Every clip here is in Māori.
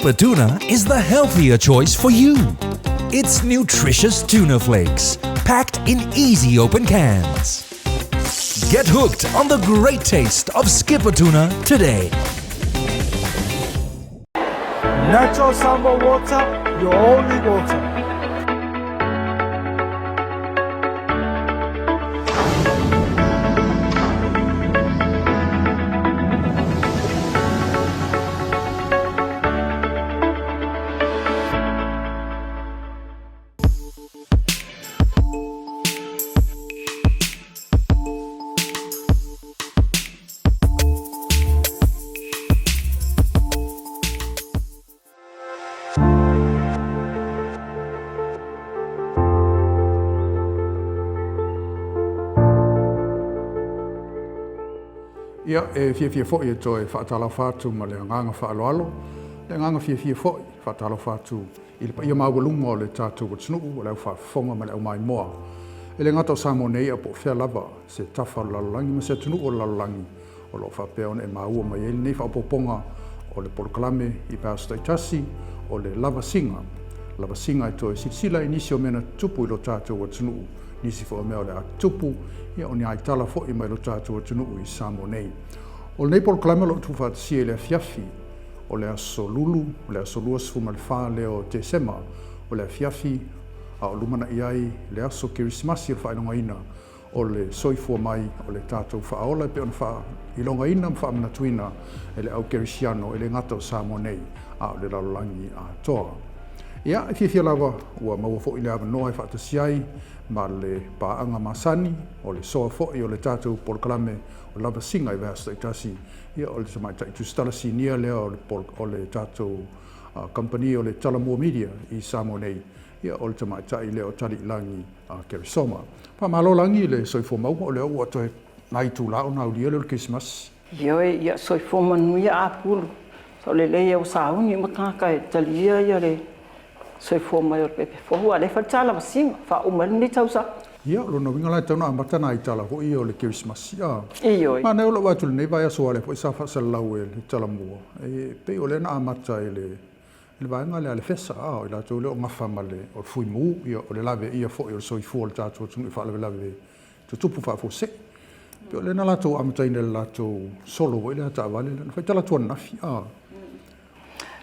Skipper Tuna is the healthier choice for you. It's nutritious tuna flakes, packed in easy open cans. Get hooked on the great taste of Skipper Tuna today. Natural samba water, your only water. Ia fia fo'i e toe whaatala whātu ma le nganga whaaloalo. Le nganga fia fo'i whaatala whātu i le paia mawalunga o le tātou o tunu o le au whaafonga ma le au mai moa. E le ngata o Samoa nei a po whea lava se tafa o lalolangi ma se tunu o lalolangi o lo whapea o ne maua mai ele nei whaapoponga o le polokalame i Pastor Itasi o le lava singa. Lava singa e toe sila inisi o mena tupu i lo tātou o tunu nisi fo mea o le tupu ia o ni ai tala fo i mai lo tātou tunu i Samoa nei. O le nei polokalame lo tu whaatasi e le fiafi o le aso lulu, o le aso lua sfuma le wha leo Desema, o le fiafi a o lumana i ai le aso kirismasi o whainonga ina o le soifua mai o le tātou whaola pe ona wha ilonga ina mwha amana tuina e le au kirisiano e le ngata o Samoa nei a o le lalolangi a toa. Ia, e fia lava ua maua fo i le awa noa e whaatasi ai ma le paanga masani o le soa fo i o le tātou polokalame o lava singa i Pastor Itasi ia o le samaita i tustala sinia lea o le tātou company o le Talamua Media i Samoa nei ia o le samaita i lea o tali langi Kerisoma. Pa malo langi le soifo mau o le ua toe ngai tūlao na ulia le Christmas. Ia soifo manui a apulu. So le lea o sauni makaka e talia ia le soifo mai o pepe. Fohu a le whatala wasinga, wha umaru ni tausa. Ia, lo na winga lai tauna amatana i tala ho i o le Christmas. Ia. Ioi. Ma ne ola watu le nei vai aso ale po isa fa lau e le Talamua. E pe o le na amata e le vaenga le ale fesa o la tole o ngafa ma le o fui mu ia o le lave ia fo i o soifo le tātou tunu i wha lave tu tupu wha fo se. Pe o le na lato amata i le lato solo i le hata avale le fai tala tua nafi.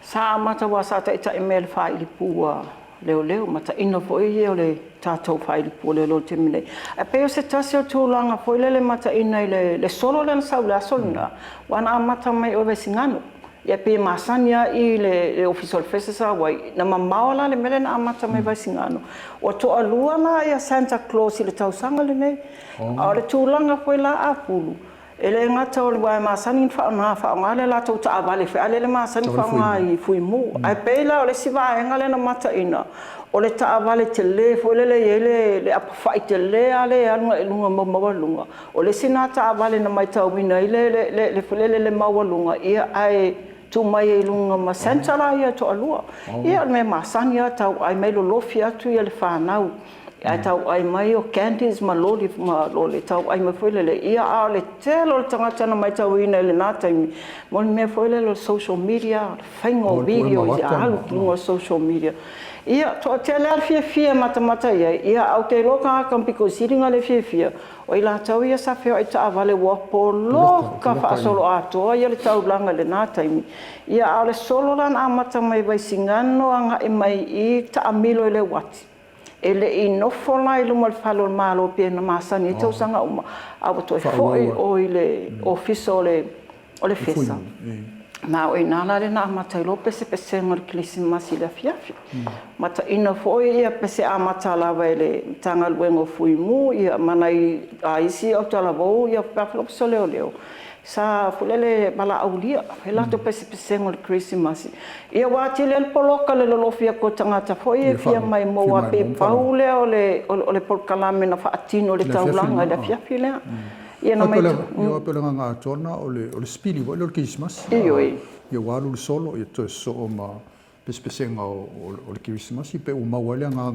Sa amata wa sa ta ita email fa ili pua leo mata ina fo i o le tātou fa ili pua leo te mine. E pe o se tasi o tūlanga fo i le mata ina i le solo le sau le asolina. Wana amata mai o vesingano. Ia pe masania i le official festa wai na mamaola le mele na amata mai vesingano. O to alua na ia Santa Claus i le tausanga le nei. O le tūlanga fo i la apulu. Ele ngata o le wai masani wha ngale la tau ta avale fe ale le masani wha ngai fui mu. Ai peila o le siva e ngale na mata ina. O le ta avale te le fo le le apa fai te le ale alunga e lunga mawalunga. O le sina ta avale na mai tau wina i le fulele le mawalunga ia ai tu mai e lunga ma sentara ia to alua. Ia me masani a tau ai mai lo lofi atu ia le whanau. Ai tau ai mai o candies ma loli tau ai mai foi le ia a le telo le tangata na mai tau ina le nata mi mo me foi le social media faingo video ia alu no social media ia to te le fia mata ia au te loka kampiko siringa le fia o ila tau ia sa feo ai ta vale wa polo ka fa solo ato ia le tau langa le nata mi ia ale solo lan amata mai vai singano anga e mai i ta amilo le wati ele ino fola ilu mal falo malo pe na masani tau sanga uma abo to foi o ile office ole fesa na o ina le na mata lo pese ngor Christmas ila fiafi mata ino foi ia pese amata la vele tanga luengo fui mu ia manai aisi o tala vo ia paflo leo sa fulele bala aulia hela to pese ngor Christmas ia wati le poloka le lofia ko tangata foi fia mai mo wa pe paule ole polkalame na fatino le taulanga le fia fila ia na mai ia pele nga tona ole spili vo le Christmas ia walu solo ia to so ma pese nga o le Christmas pe o mawale nga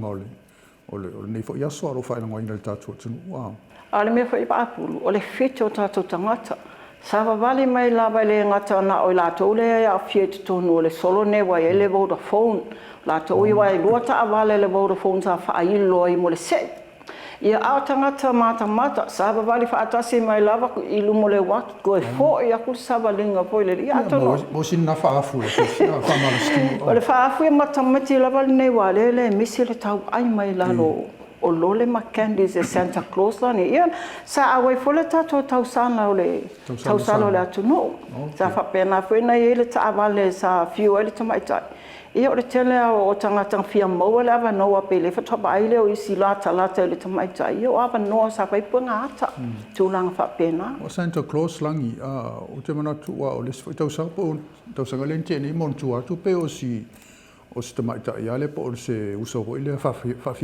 ole nei fo ia so ro fa nga ina tatu tunu ale me foi pa pulu ole fito tatu tangata Sa vavali mai lava le ngata na o lātou le ia fie te tonu o le solo ne wai ele Vodafone. Lātou i wai lua ta avale le Vodafone sa whailo i mo le se. Ia au tangata mata sa vavali whaatasi mai lava i lumo le watu koe fo i aku savalinga po i le ia tono. Mo sin na whaafu e o le whaafu e matamati lava nei wa le misi le tau ai mai lalo. O lole ma candies e Santa Claus la ni ia sa awai fole tato tausana o le tausana o le atu no sa whapena whena i le taavale sa fiu ele tamaitai ia o le tele o tangata fia maua le ava noa pe le whatapa aile o isi lata le tamaitai ia o ava noa sa whaipunga ata tūlanga whapena o Santa Claus langi o te manatu o le tausanga po tausanga lente ni montu atu pe o si o se tamaitai ale po o se uso ile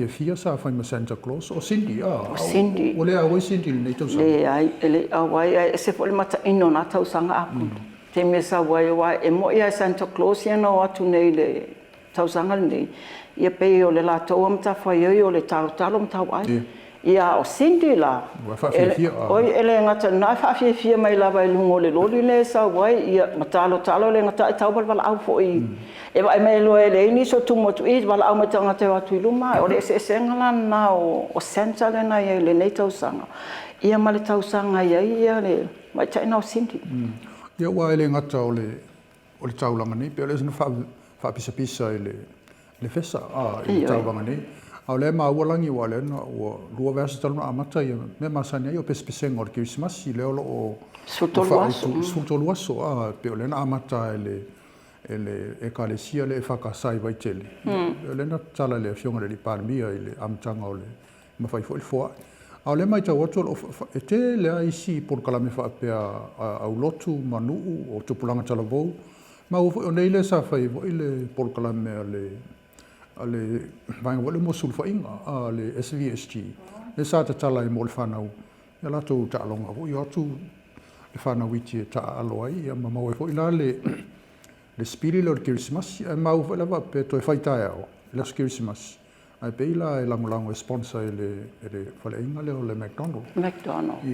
fia sa fai ma Santa Claus o Cindy Cindy o le awai Cindy nei tausanga le ai ele awai se fo le mata ino na tausanga aku te mesa wai e mo ia Santa Claus ia no atu nei le tausanga nei ia pe o le latou amta fai o le talo mta wai ia o Cindy la oi ele ngata na fia mai la vai lungo le loli le sa wai ia matalo le ngata tau bal au fo i e vai mai lo ele ni so tu mo tu i bal au matanga te watu luma o le se ngala na o Santa le na ia le nei tausanga ia ma le tausanga ia le mai tai na o Cindy ia wa ele ngata o le taulanga ni pe le sna fa pisa le fesa le taulanga ni au le ma walangi wale na o lua versa taluna amata ia me masani o pespesenga o Christmas i le o sutoluaso pe le na amata ele ekalesia le fakasai vai tele le na tala le fionga le palmia ile amtanga o le mafai foi foa au le mai tau atu e te le aisi por kalame fa pe au lotu manu o tupulanga talavou ma o nei le sa fai ile por kalame ale vai o le mosul fa inga le SVSG le sa ta tala i mol fanau ya la tu ta longa o yo tu le fanau iti ta aloi ya mama o ila le spiri lo Christmas ma o la va pe to fai ta o le Christmas ai pe ila la molango sponsor ele fale inga le McDonald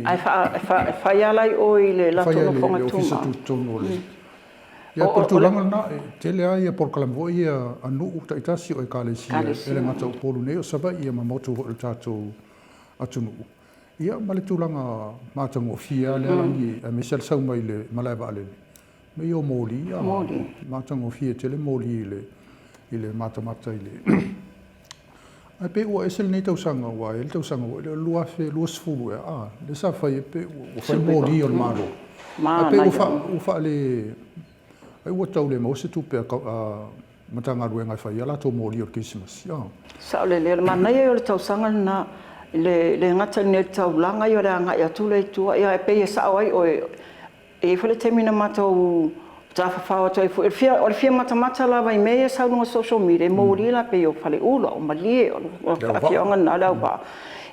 ai fa ya lai o ile la to fonga tu ia por tu langa na tele ai por kalamvo ia anu ta itasi o kalesia ele ngata polu nei o saba ia mamotu o tato atunu ia male tu langa matango fia le langi a Michel Sauma ile malaiva ale me yo moli matango fia tele moli ile mata ile ai pe o esel nei tausanga wa ele tausanga le luasfulu le sa fai pe o fai moli o malo pe o fa le ai o tau le mo se tu pe matanga ruenga fai ala to moli o Christmas sa le mana ia o tausanga na le ngata ne tau langa yo ranga ia tu le tu ia pe sa ai o e fole termina mato ta fa to e fia mata la vai me sa no social media moli la pe o fale ulo o mali o fia ngana la ba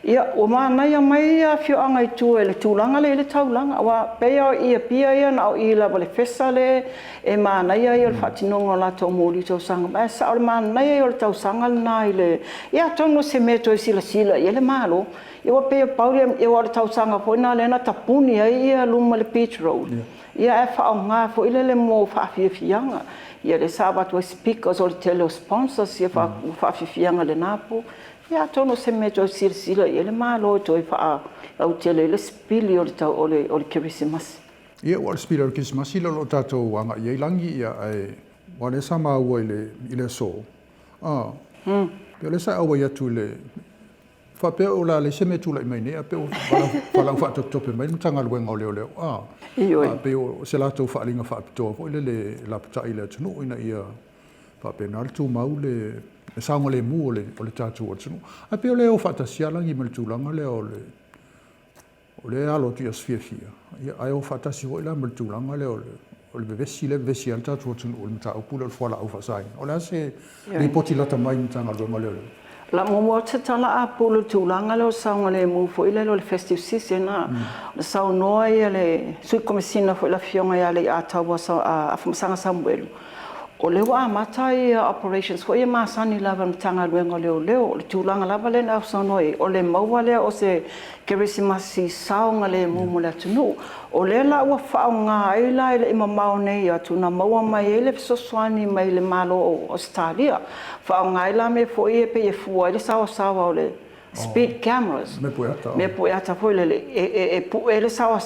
ia o mana ia mai fio anga i tu ele tūlanga le taulanga wa pea ia pia ia na o ila vale fesale e mana ia i o whatinonga la tau mōri tau sanga ma sa o mana ia i o tau sanga na ile ia tongo se meto i sila ia le malo ia wa pea pauri ia wa tau sanga po ina le na tapuni ia luma le beach road ia e whao ngā fo ile le mō whawhiawhianga ia le sabatu speakers o le tele sponsors ia whawhiawhianga le napo ia tono se me to sila ele malo to fa au tele le spili o ta o le Christmas ia o spili o Christmas lo tato anga ia langi ia ai wale sama o ile so pe le sa o ia tu le fa pe o la le se me tu la mai ne pe o fa fa to pe mai tanga lo nga le pe o se la to fa linga fa to o le la pta ile tu no ina ia fa pe na tu mau le sango le mu le tatu o tsunu a pe le o fatasia la ngi meltulanga le o le alo ti sfia ia ai o fatasi o la meltulanga le o le vesi al tatu o tsunu o mta o pula fo la o fasai o la se le poti la tamai tanga do male la mo tala a pula tulanga le sango le mu fo ile le festive season na sa no ia le su komesina fo la fionga ia le a tawa sa a sanga Samuel O le wa matai operations ko ia masani lava tanga luenga leo le tulanga lava le na sonoi o le maua le o se Keresimasi saunga le mumula tunu o le la wa faunga ai la ile mamau nei atuna maua mai ele soswani mai le malo o Australia faunga ai la me foi e pe fu ai sawa o le speed cameras me poeta foi le pu ele sawa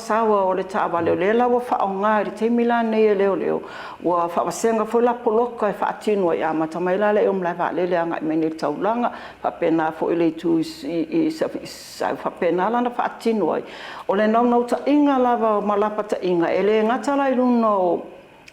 o le tava le la wa faunga i te mila nei leo wa fa senga foi la poloka fa tino ya mata mai la le la va le anga me ni taulanga fa pena foi le tu i fa pena la na fa tino o le no ta inga lava malapa ta inga ele ngata la iluno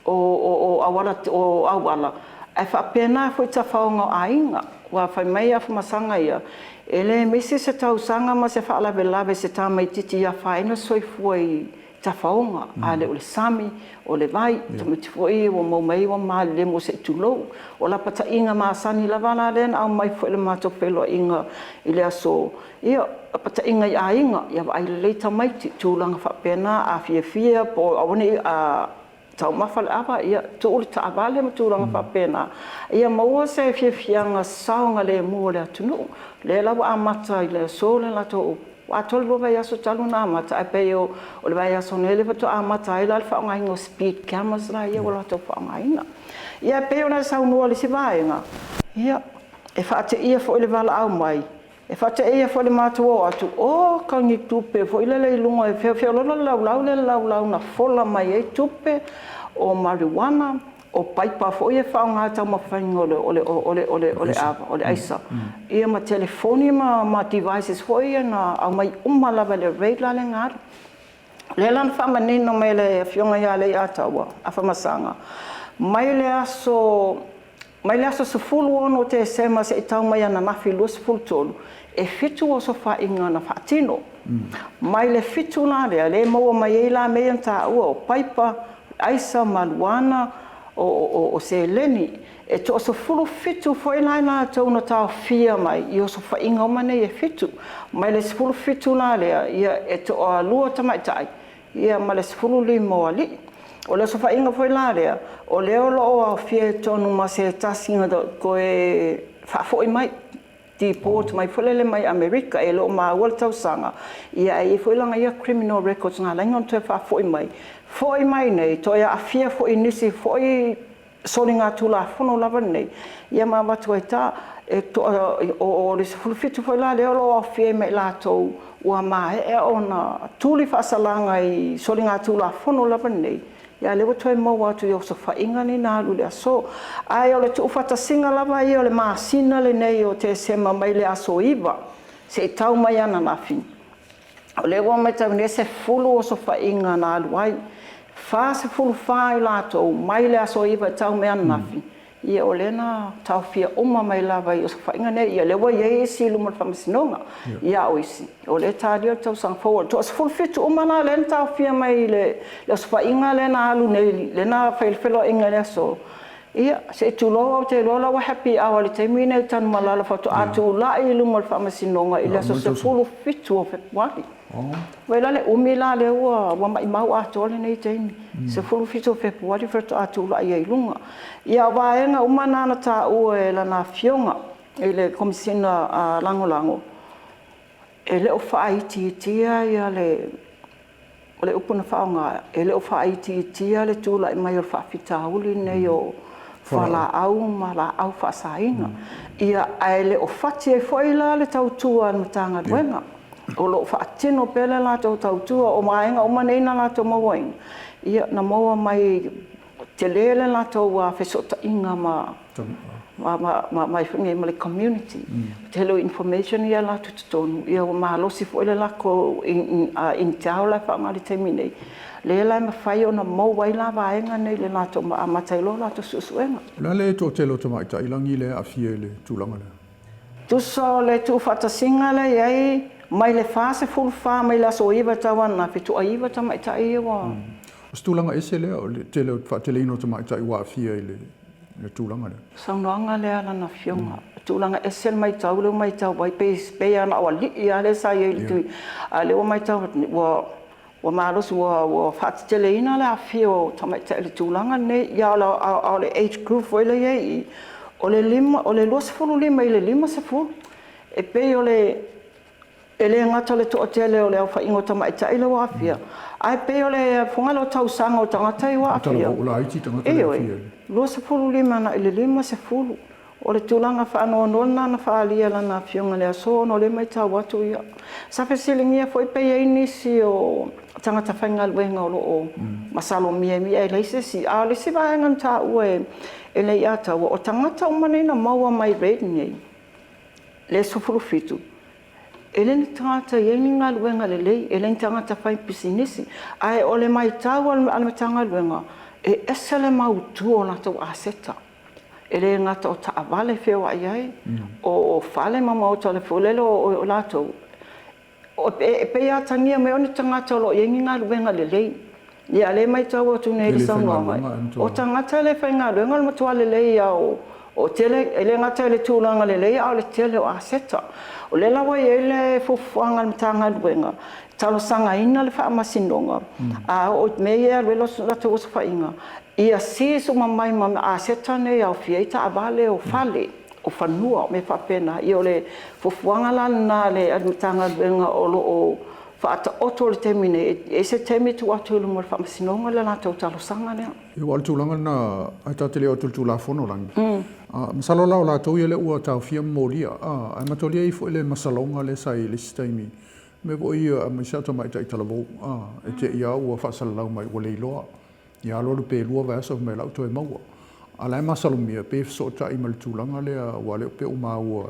o awala ai fa pena foi ta faunga ainga wa fa mai afu masanga ia ele misi se tau sanga ma se fa la vela se ta mai titi ya fa ina soi foi ta faunga ale o le sami o le vai to me foi o mo mai o ma le mo se tulo o la pata inga ma sani la vana len au mai foi le mato pelo inga ile aso ia pata inga ya inga ya ai le ta mai tulanga fa pena a fia po awoni a tau mafal ava ia to ul ta avale mo tulanga fa pena ia mo se fia nga saunga le mo le tunu le la wa mata ile so le la to wa tol lo vai aso talu na mata e pe o le vai aso nele to amata ile fa nga ngo speed cameras la ia wala to fa nga ina ia pe ona sa no le si vai nga ia e fa te ia fo le vala au mai e fa te ia fo le mato atu o ka ngi tupe fo ile le lunga e fe lo lau na fola mai e tupe o marijuana o paipa fo ia fa nga ta ma fango ole ava ole aisa ia ma telefoni ma devices fo ia na au mai umala vale rate la lengar le lan fa manino mai le fionga ya le atawa afa masanga mai le aso se fulu ono te sema se tau mai ana mafi lus fultolu e fitu o so fa inga na fatino mai le fitu la le mo mai la me anta o paipa aisa malwana o se leni e to so fulu fitu foi na to no ta fia mai io so fa inga mane e fitu mai le fulu fitu la ia e to a lua tamai tai ia mai le fulu limo ali o le so fa inga foi la o le o fia tonu ma se tasinga ko e fa foi mai deport mai folele mai America e lo ma walta sanga ia e foi langa ia criminal records nga langon te fa foi mai nei to ia afia foi nisi foi solinga tula fono lava nei ia ma watuaita e to o le fulfitu foi la le lo afia mai la to wa ma e ona tuli fa salanga i solinga tula fono lava nei ia le watu mo watu yo so fa inga ni na lu le so ai o le tu fata singa lava i o le masina le nei o te sema mai le aso iva se tau mai ana na fi o le wa mai tau ne se fulu o so fa inga na lu ai fa se fulu fa i la to mai le aso iva tau mai ana na fi ia o le na tau fia uma mai lava i o so fa inga nei ia le wa ye si lu mo fa masinonga ia o isi o le talia tau sang forward to fulu fitu uma na le tau fia mai le so fa inga le na lu nei le na felo inga le so ia se tu lo te lo la happy hour le te mine tan malala fa to atu la i lu mo fa masinonga ile so se fulu fitu o fe wali wela le umila le wa mai mau atu le nei te se fulu fitu fe wali fa to atu la i lunga ia vaenga umana na ta o e la na fionga ele komisina lango ele o fa tia ia le upuna faunga ele o fa tia le tu la mai o fa fitauli nei o fala au mala au fa sainga ia ele o fati e foi la le tau tua matanga wenga o lo fa tino pele la tau tua o mainga o manena la to moing ia na moa mai te lele la tau wa fesota inga ma my community telo information ia la tutonu ia ma lo si foi la ko in taula fa ma te mine le la ma fai ona mo wai la vaenga nei le la to ma tailo la to susuenga la le to telo to mai tai langi le afie le tulanga le tu so le tu fata singa le ai mai le fase full fa mai la so iva tawana fitu aiva tamai tai wa stulanga ese le o le telo fa telino to mai tai wa afie le tulanga le saunanga le ala na fionga tulanga esel mai tau vai pe ana wali ia le sai tu ale o mai tau wa malos wa fateleina la fio tama te le tulanga ne ya la le age group foi le ye o le lima o le los fulu lima ile lima se fu e pe o le ele ngata le to tele o le fa ingo tama te ile wa fia ai pe o le funga lo tau sanga o tanga tai wa fia la iti tanga te los fulu lima na ile lima se fulu o le tulanga fa no na fa lia la na fionga le so no le mai tau watu ia sa fe silingia foi pe ye inisi o tanga ta fainga luenga o lo masalo mie e leise si a le si va nganta ue ele ia ta o tanga ta manina maua mai redney le sofuru fitu ele ni tanga ye ninga luenga le ele tanga ta fai pisinisi ai o le mai tau al tanga luenga e esele mau tu ona to aseta ele ngata o ta vale feo ai o fale mama o tole folelo o lato o pe ya tangia me oni tangata lo yengi nga luenga le ya le mai tawo tu nei sa no mai o tangata le fainga luenga mo to le ya o tele ele ngata le tulanga le ya o le tele o aseta o le lawa ele fofuanga mtanga luenga talo sanga ina le fa masinonga a o me ya le lo la to so fainga ia si so mai mama aseta ne ya fieta avale o fale o fanua me fa pena i ole fofuanga la na le admitanga benga o lo o fa ta oto le termine e se temi tu atu le mo fa sinonga la na talo sanga ne e wal tulanga na ata tele o tula fono lang masalo la to ile u ta fia molia ai matolia i fo le masalonga le sai le stimi me vo ia me sa to mai tai talavo e te ia u fa sala mai o le lo ia lo pe lo va so me la to e mau ala masalomia pe so ta i mal tulanga le wale pe o mau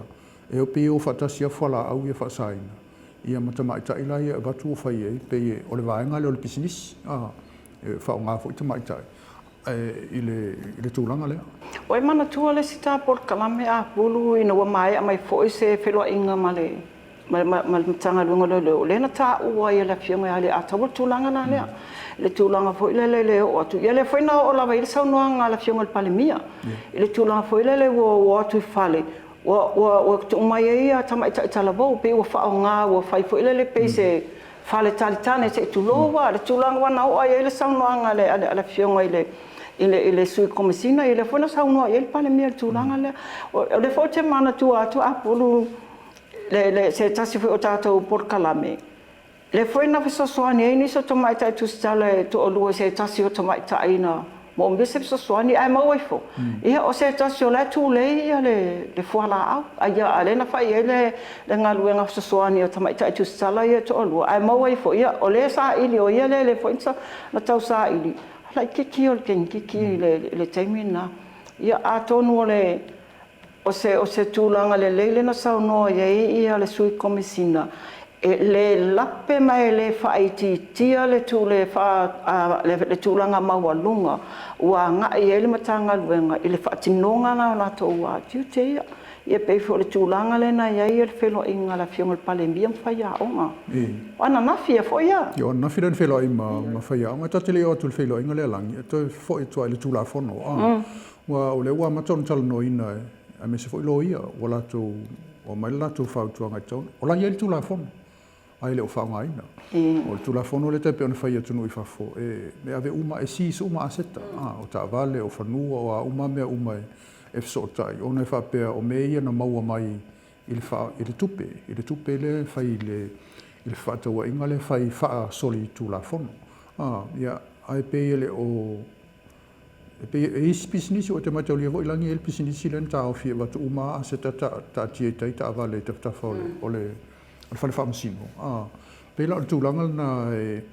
e o pe o fatasia fala au ia fa saina ia mata mai ta ila ia va tu fa ia pe o le vaenga le business e fa nga fo ta mai ta ile tulanga le o mana tu le sita por kalame a pulu ina wa mai fo se felo inga male mal tanga lungo le na ta o ia la fianga ale a ta tulanga na le tulanga fo le o tu ele foi na o la vai sa no nga la fianga palemia le tulanga fo le o tu fale o tu mai ia tama ta la bo pe o fa nga o fai fo le pe se fale talitane se tu lo wa le tulanga wa na o ele sa no nga le la fianga ile sui komisina ile fo na sa no ele palemia tulanga le fo te mana tu a pulu le se tasi fo tato por kalame le foi na so soani ni so to mai tai tu stala to olu se tasi o to mai tai na mo mbese so soani ai mo ifo ia o se tasi o la tu le ia le foala au ia ale na fai ele le ngaluenga so soani o to mai tai tu stala ia to olu ai mo ifo ia o le sa ili o ia le foi sa na tau sa ili la kiki o kiki le taimina ia a tonu le o se tulanga le na sa no ia le sui komisina le lape mai le faiti tia le tu le fa le tulanga mawalunga wa nga ele matanga luenga ile fatinonga na to wa tutea ia pe fo le tulanga le na ia le felo inga la fiong pale mbiam fa ya onga ana na fia fo ya yo na fia den felo ima fa ya nga tatele o tu felo inga le lang to fo to le tula fono wa o le wa maton tal no ina a me se fo lo ia wala to o mai la to fa tu nga ton o la ia le tula fono ai le o fa ngai na o tu la fono le te pe on fa ia tu no i fa fo me ave uma e si uma aseta o ta vale o fa nu o uma me uma e so tai ona fa pe o me ia na mau mai il fa il tupe le fa il fa to inga le fa soli tu la fono ia ai pe le o pe e business o te mata o le vo ilangi el business len ta o fi va tu uma aseta ta ti ta vale ta fa o le fa le famsimo pe la tu langa na e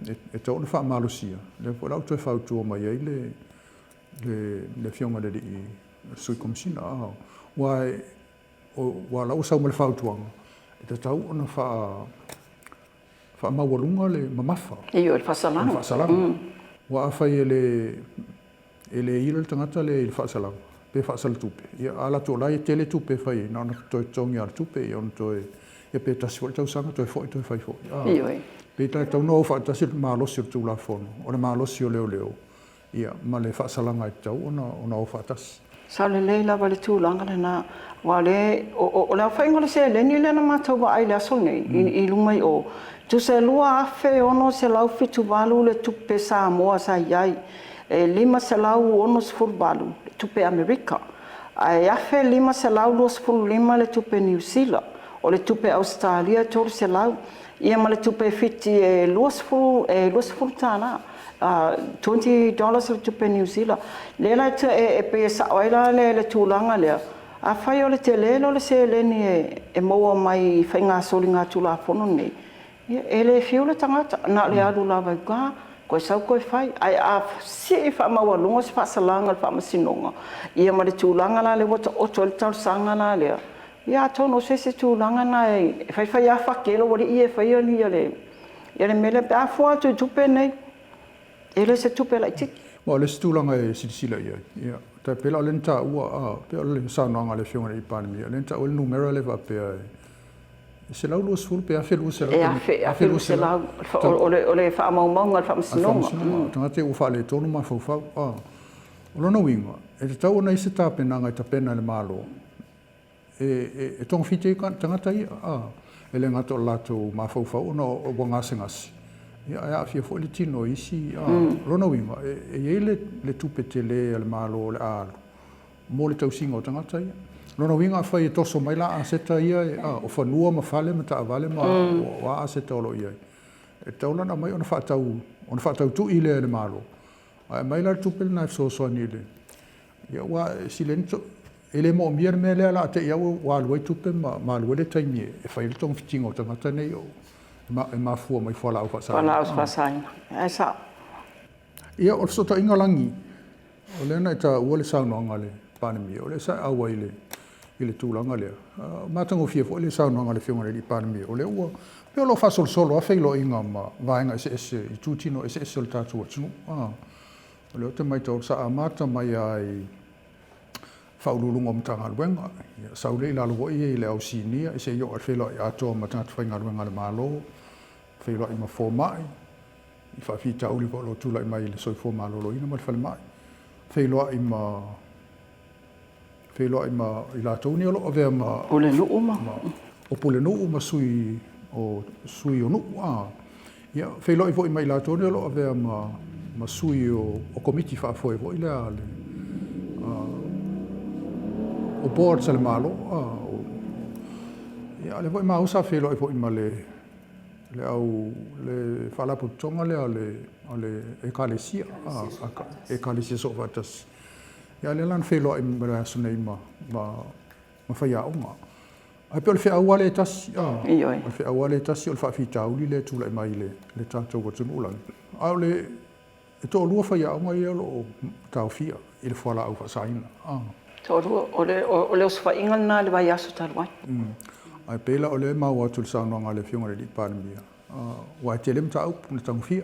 to na fa malusia le po la tu fa tu mai le fionga de sui komsina wa la usa mo le fa tu e tau na fa mawalunga le mamafa io il fa salama wa fa ele il tangata le il fa salama pe fa sal tupe ia ala to la tele tupe fa na to tonga tupe on to e pe tasi fo tau sanga to fo to fai fo pe tau no fa tasi malo sir tu la fono o le malo sio leo ia ma le fa salanga tau ona o fa tas Sa le la le tūlanga le nā. Wale o la whainga le se le ni le na mātou wa ai le aso nei I lumai o. Tu se lua awhe ono se lau fitu walu le tupe Samoa sa iai. E 5 se lau ono se furu walu le tupe Amerika. Ai awhe 5 se lau 25 le tupe New Zealand. O le tupe Australia tolu se lau. Ia ma le tupe fiti e 25 tāna. $20 le tupe New Zealand. Lela e pe sa oila le tūlanga lea. A whai o le te lelo le se leni e moa mai whainga soli ngā tūla whono nei. E le whiu le tangata, nā le aru lawa i kā, koe sau koe whai. Ai a si e wha maua lunga se whaasalanga le wha masinonga. Ia ma le tūlanga la le wata oto le tau sanga la lea. Ia tono se tūlanga na e whai a whakelo wari I e whai ali ia le mele pe a fua tu tupe nei. E le se tupe lai tiki. Wa le stulanga e silisila ia. Ta pela le nta ua pe le sananga le fiona I pandemia. Le nta o le numero le va pe se lau lu sul pe a felu se lau. E a felu se lau o le fa mau al fa msinonga. Tanga te u fa le tonu ma fa o lona winga. E te tau na ise tapenanga I tapena le malo. E tong fite kan tanga tai e le ngato lato ma fa no o bonga sengasi. Ia fia fo le tino isi lona winga e le tupe tele al malo le alu mo le tausinga o tangata ia lona winga fai toso mai la aseta ia o fanua ma fale ma taavale ma wa aseta lo ia e taulana mai ona fatau tu ile le malo ai mai la tupe na so ni le ia wa silento ele mo mier me le la te ia wa lo tupe ma lo le taimi e fai le tong fitinga o tangata nei o ma fua mai fala au fasa. Fala au fasa. Esa. Ia o so ta inga langi. O le na ta o le sauna ngale pandemia. O le sa au ile tūlanga le. Ma tango fia fo le sauna ngale fiona le pandemia. O le ua pe lo fasol solo a feilo inga ma vainga ese I tutino ese le tatu tunu. O le te mai tau sa amata mai ai faululunga mtanga luenga. Saule ila lo I le au sinia ese yo al felo ato matanga fainga luenga le malo. Felo I ma formai. I fa fita uli ko lo tula I mai le soi forma lo ina mal fale mai. Felo I ma I la toni lo ave ma o le no uma. O pole no uma sui o no ia felo I vo I mai la toni lo ave ma sui o komiti fa foi vo ile ale. O board sale malo ia le vo ma usa felo I vo I ma le au le fala putonga le ekalesia ekalesia so vatas ia le lan felo I mera sunei ma faia uma ai pe le fe awale tas le fe awale tas o fa fita uli le tula mai le tato o tunu lan au le to lua faia uma ia lo tau fia il fala au fa saina to o le fa ingana le vai aso talwai ai pela o le mau atu saunga le fiona le pandemia wa telem tau na tangfia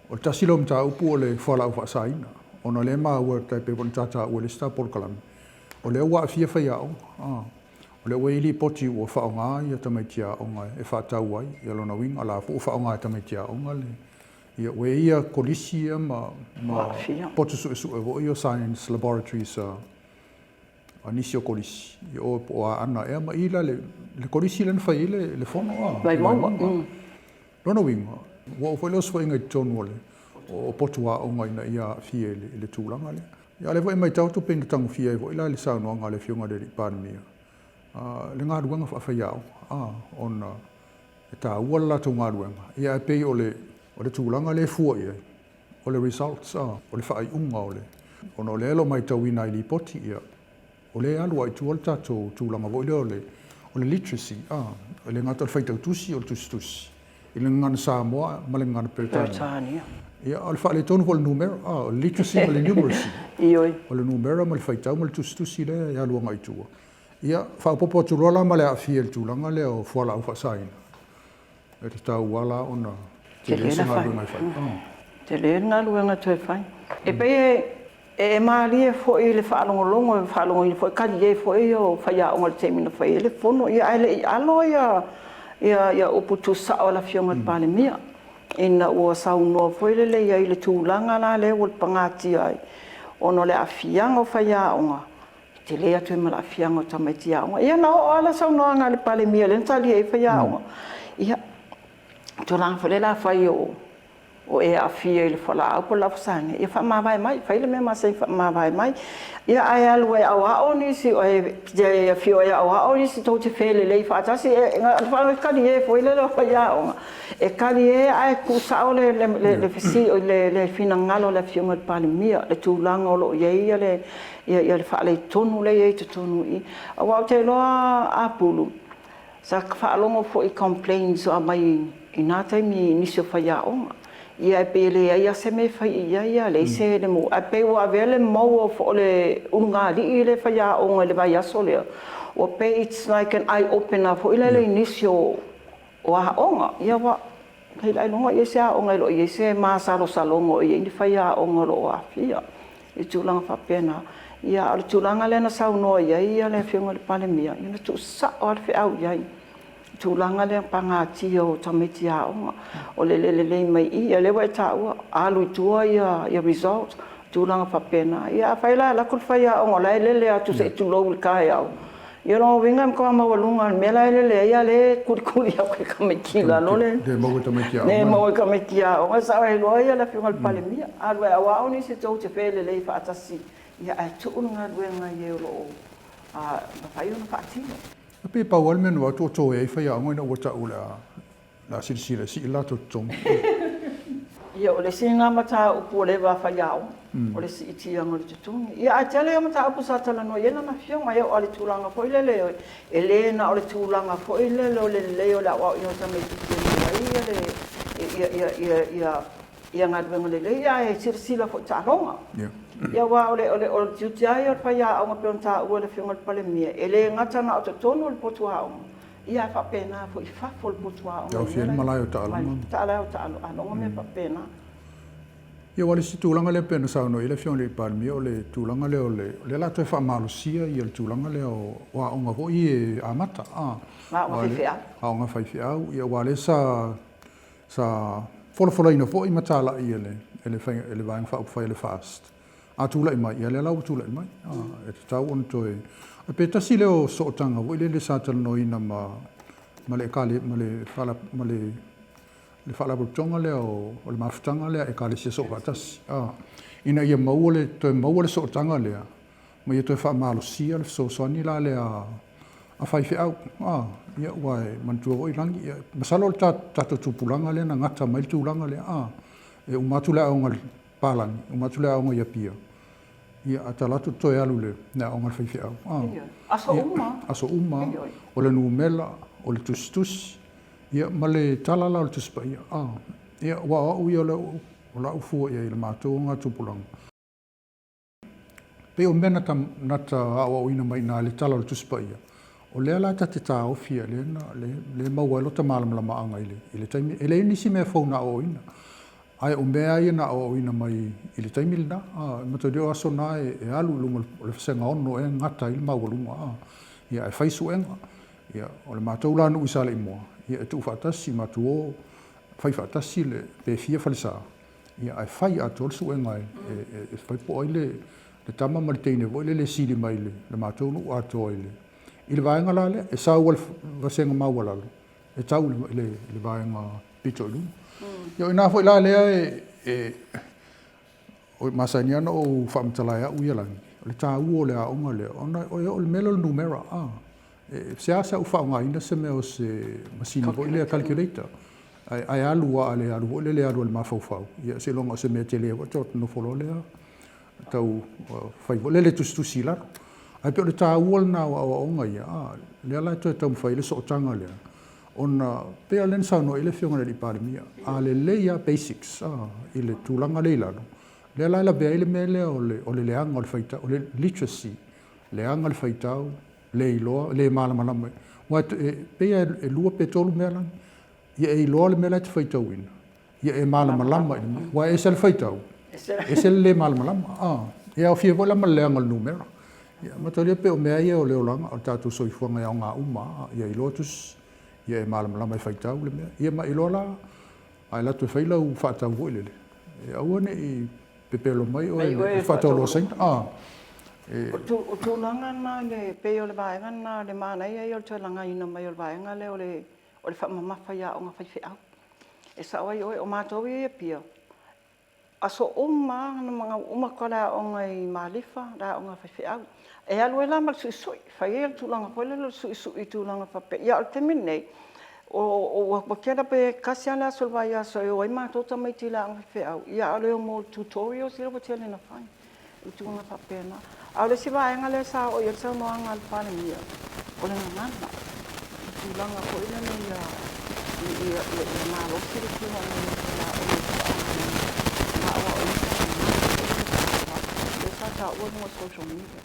o tasilo mta upu o le fala fa saina ona le mau ta pe bon tata o le sta por kalam o le wa fia fia o le weili poti o fa nga ia tamatia o nga e fa tau ai ia lona wing ala fu fa nga tamatia o nga le ia weia kolisia ma potu su o io science laboratories anisio kolisi o ana e ma ila le kolisi len fa ile le fono vai mau lona wing o foi los foi ngai ton wole o potua o ngai na ia fie le tulanga le ia le voi mai tau tu pen tang fie vo ila le sa no nga le fionga de pandemia le nga duanga fa ia on ta wala tu nga duanga ia pe o le tulanga le fu ia o le results o le fa ai unga o le ono le lo mai tau ina li poti ia o le alu ai tu alta tu langa vo o le literacy le ngata fai tau tusi o tusi ile ngana Samoa ma le ngana Peretania ia al fa le tonu vol numero literacy ma le numeracy ioi o le numero ma le fai tau ma le tusi le alu ngai tu ia fa popo tu rola ma le afiel tu langa le o fola o fa saina e te tau wala ona te le nga lu ngai fai te le nga lu nga te fai e pe e mali e fo ile fa longo ile fo ka ye fo yo fa ya o te mina fa ile fono ia ile alo ia uputu sa ola fionga pandemia ina o sa no fo ile ia ile tulanga la le o pangati ai ono le afianga o whaiaonga. Te lea tue mala afianga o tamaitiaonga. Ia na o ala saunoanga le pale mia le ntali e whaiaonga. Ia, tō langa whale la whai o e afia i le whala au po lafusanga. Ia whamawai mai, whaile mea masai whamawai mai. Ia ai alu e au ao nisi o e afia o e au ao nisi tau te whele lei whaatasi. E whanau kari e whaile le whaiaonga. E kari e ai kusao le fisi o le fina ngalo le fiunga le pale mia. Le tūlanga o lo ia le whaale tonu le e te tonu i. A wau te loa a pulu. Sa whaalongo fo I complaints o mai I nā taimi nisi o whaiaonga. Ia e pele ia se me whai ia le se le mo. A pe wa vele mau o fo le unga li le whaiaonga le vai aso lea. O pe it's like an eye opener fo ile le nisi o aonga. Ia wa hei lai longa ia se aonga lo ia se māsalo salongo ia ni whaiaonga lo a fia. I tūlanga whapena. Ia ale tūlanga le na saunoa ia le whiunga le pale mia. Ia na tū sa o ale whiau iai. Tūlanga le pangati o tamiti aonga. O le mai ia le wai tāua. Alu tua ia result. Tūlanga whapena. Ia whaila la kul whaiaonga lai lele atu se tūlou le kai au. Ia no winga mkawa mawalunga me lai lele ia le kurikuri au ke kamekila no le. De mau tamiti aonga. Ne mau kamekila aonga. Sa wai loa ia le whiunga le pale mia. Alu e awa au ni se tau te whele lei whaatasi. Ia ai tuunga ruenga i eo mawhai ona whaatino. A pe pau alme no atu o tō e whaiaonga ina wata ula la sirisira si ila to tong. Ia o le singa mata upu o le wa whaiao. O le si itianga le tutungi. Ia ai tele o mata upu sa tala no iena na whionga ia o le tūlanga fo ile leo. E le na o le tūlanga fo ile leo le leo la wau ino tame ia ngā ruenga le leo. Ia e sirisira fo tāronga. Ia wa o le tiutia ia whaiaonga pe on tā ua le whiunga le pale mia. E le ngatana o te tono le potuaonga. Ia whapena fo I whafo le potuaonga. Ia whiel malai o tālonga. Tālai o tālo. Anonga me whapena. Ia wale si tūlanga le pena sauno I le whiunga le pale mia o le tūlanga le o le la toi whamalosia I le tūlanga le o aonga ho I e amata. Aonga whiwhia. Aonga whiwhia. Ia wale sa whola ina fo I matala I ele vaenga whaupwhai le fast. A tula I mai, ia le lau tula I mai. E te tau on toi. A pe tasi leo sootanga, wo ile le sātala no ina ma le kale, ma le whalabutonga leo, o le mafutanga lea e kale sia soa tasi. Ina ia maua le sootanga lea, ma ia toi whamalosia le soosani la lea a whaiwhi au. Ia wai mantua o ilangi. Masalo le tato tupulanga lea na ngata mai tūlanga lea. E umatu lea o ngal palangi, umatu lea onga ia pia. Ia atalatu toe alu le na onga whaiwhi au. Aso uma. Aso uma, o le numela, o le tustus. Ia male talala o le tuspa ia. Ia wa au ia o la ufua ia I le mātou ngā tupulanga. Pe o mena nata au ina mai nā le tala o le tuspa ia. O lea la ta te tā ofia le maua e lota malamalama anga I le taimi. E le nisi mea fauna o ina. Ai o mea ia na o ina mai I le taimi lina. Mato deo aso na e alu lunga o le whasenga ono e ngata I le maua. Ia e whaisu enga. Ia o le mātou la nu isale I mua. Ia e tu whaatasi matu o whai whaatasi le pe fia whalisa. Ia e whai ato le su enga e whai po ai le tama ma le teine vo le sili mai le mātou nu ato ai le. I le vaenga la le e sa ua le whasenga maua lalu. E tau le vaenga pito ilu. Ia ina fo la lea o masani ana o whaamtalai au ia langi. O le tā ua o le aonga le. O le melo le numera. Se asa u whaonga ina se mea o se masini vo ile a calculator. Ai alua ale alu vo le alu le mawhauwhau. Ia se longa o se mea te lea wa tot no folo lea. Tau whai vo le tustusi laro. Ai pe o le tā ua le nā o aonga ia. Lea lai toi tau mwhai le sootanga lea. Ona pea len sauno ile whiunga le pāre mia. Le leia basics, ile tūlanga leilano. Le laila bea ile mea lea o le leanga o le whaitau, o le literacy, leanga le whaitau, le iloa, le malamalama. Wai pea e lua pe tolu mea lang, ia e iloa le mea lai te whaitau ina. Ia e malamalama ina. Wai e se le whaitau. E se le malamalama. Ia o fia vola ma leanga le numera. Ia matalia pe o mea ia o leolanga, o tātou soifuanga ia o ngā uma, ia iloa tus, ia e malamalama I whaitau le mea. Ia ma iloa la, ai latu e whailau whaatau vo ilele. E aua ne I pepelo mai o e whatolo sain. O tūlanga nā le pe o le vaenga nā le mānei ai o le tūlanga ina mai o le vaenga le o le whamamafa ia o ngā whaiwhiau. E sa oi o mātou e pia. Aso uma na mga umakala o ngai malifa la o ngā whaiwhiau. E alu e la mal sui, whai e tūlanga koele lo sui tūlanga pape. Ia o te minei, o wakera pe kasi ala solvai aso e o i mātou tamai tila o ngā whaiwhiau. Ia alu e o mo tutorials ira watele na whai. Tūlanga pape na. Aule si vaenga le sa o ia sa no anga alpane mia. O le ngana. Tūlanga koele na ia malo siri tūlanga ia o ta o no social media.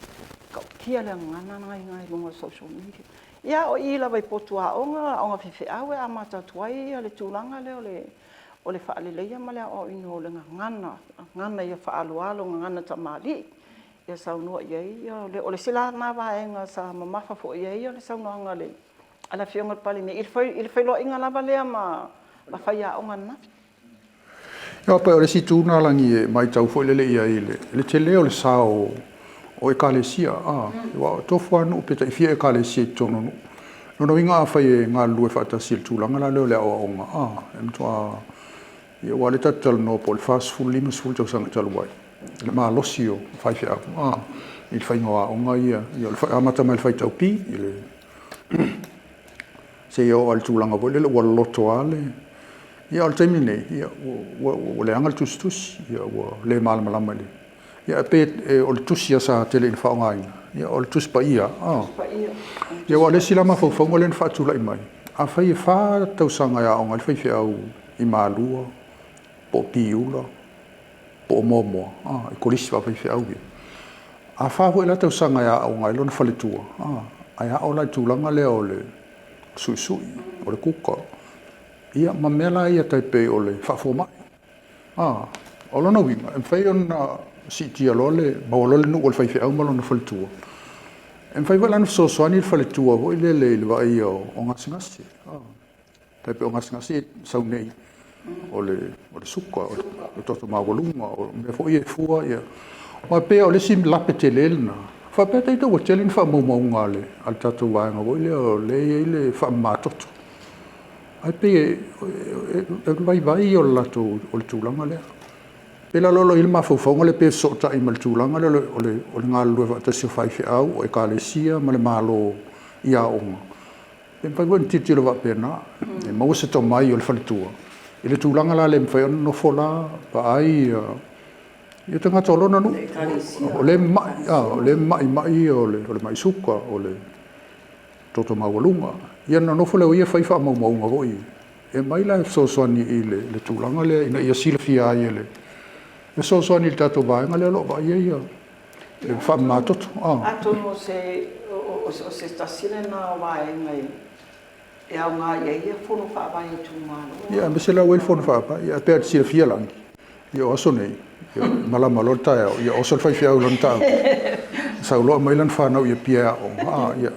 Ka kia le ngana ngai no social media. Ia o i la vai potua o nga whiwhiau e a mata tuai le tūlanga le o le whaaleleia ma le o ino le ngana ia whaalualo ngana tamali. Ia saunua iei o le sila na vaenga sa mamafa fo iei o le saunoanga le ala fionga pali ni il foi lo inga lava lea ma whaia o ngana. Ia pa o le si tūna langi e mai tau fo lele ia ile. Le te leo le sa o ekalesia. Wa tofu anu peta i fia ekalesia i tono nu. Nono inga a whai e ngā lue whaatasi le tūlanga la leo le awa onga. E mtua ia wa le tatal no po le fast food limas full tau sanga talu wai. Le maa losi o whai fia aku. I le whai ngoa onga ia. Ia le whai amata mai le whai tau pi. Se ia o al tūlanga po le ua loto ale. Ia al taimi nei, ia o le angal tusi, ia o le malamalama le. Ia pe o le tusi ia sa tele in whaongaina. Ia o le tusi pa ia. Ia o le sila mawhauwhaunga le na whaatula i mai. A whai e wha tausanga ia onga le whai whia au i mālua, po piula, po momoa. I kolisi wa whai whia au ia. A wha hoi la tausanga ia onga i lona whaletua. Ai a o lai tūlanga le o le sui, o le kuka. Ia mamela ia taipe o le whafo mai. O lona winga. E whai ona si tia lole, maua lole nu o le whaiwhi au malona whaletua. E whai wala na sosoani le whaletua ho i le wa ia o ngasingasi. Taipe o ngasingasi sau nei o le suka, o le toto mawalunga, o me fo ia fua ia. O pea o le sim lape te lelna. Wha pea teita o telin wha maumaunga le, al tatou waenga ho i le o le wha mātoto. Ai pe vai o lato o le tūlanga lea. Pela lolo ilma faufaunga le pe sota i mal tūlanga le o le ngā lue watasi o whaiwhi au o ekalesia ma le malo i a onga. Pe pai wan titi lo wapena, e maua se tau mai o le whaletua. I le tūlanga la le mwhai ono no fola, pa ai, i te ngata olona nu. O le mai o le mai suka, o le toto mawalunga. Ia na nofo leo ia whaiwha maunga hoi. E mai la sosoani i le tūlanga lea, ina ia silafia ai le. E sosoani i tato vaenga lea lo vai ia. Le wha mātoto. Ato no se stasile na vaenga e au ngā ia whono whaavai i tūmano. Ia, me se lau e whono whaavai. Ia pēr silafia langi. Ia oso nei. Ia malama lo tae au. Ia oso le whaiwhia au lan tau. Sau loa mai lan whanau ia pia o. Ia.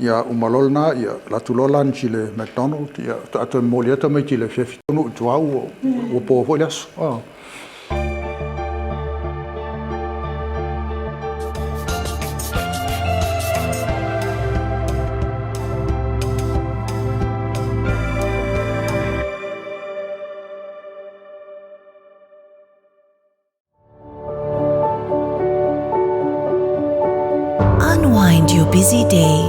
Ia umalol na ia la tulolan chile McDonald ia ato moliata mai chile chef no tuau o po folias. Unwind your busy day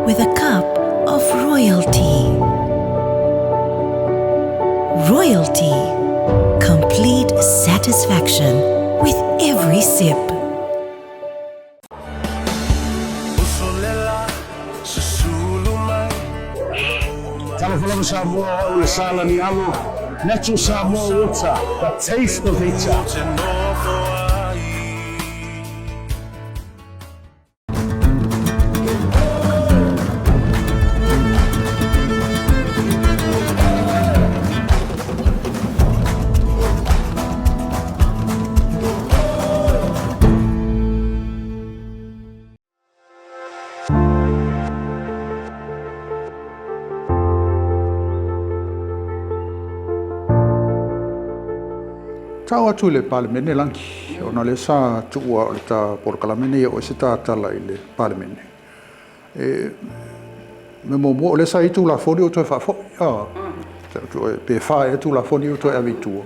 with a cup of Royal Tea. Royal Tea. Complete satisfaction with every sip. Talafalama Samoa o le sala ni alo. Natural Samoa water. The taste of nature. tau atu le palemene langi ona le sa tuua o le ta polokalamene ia o se tatala i le palemene me mo le sa i tulafoni o toe fa'afo'i pe fa e tulafoni o toe avitua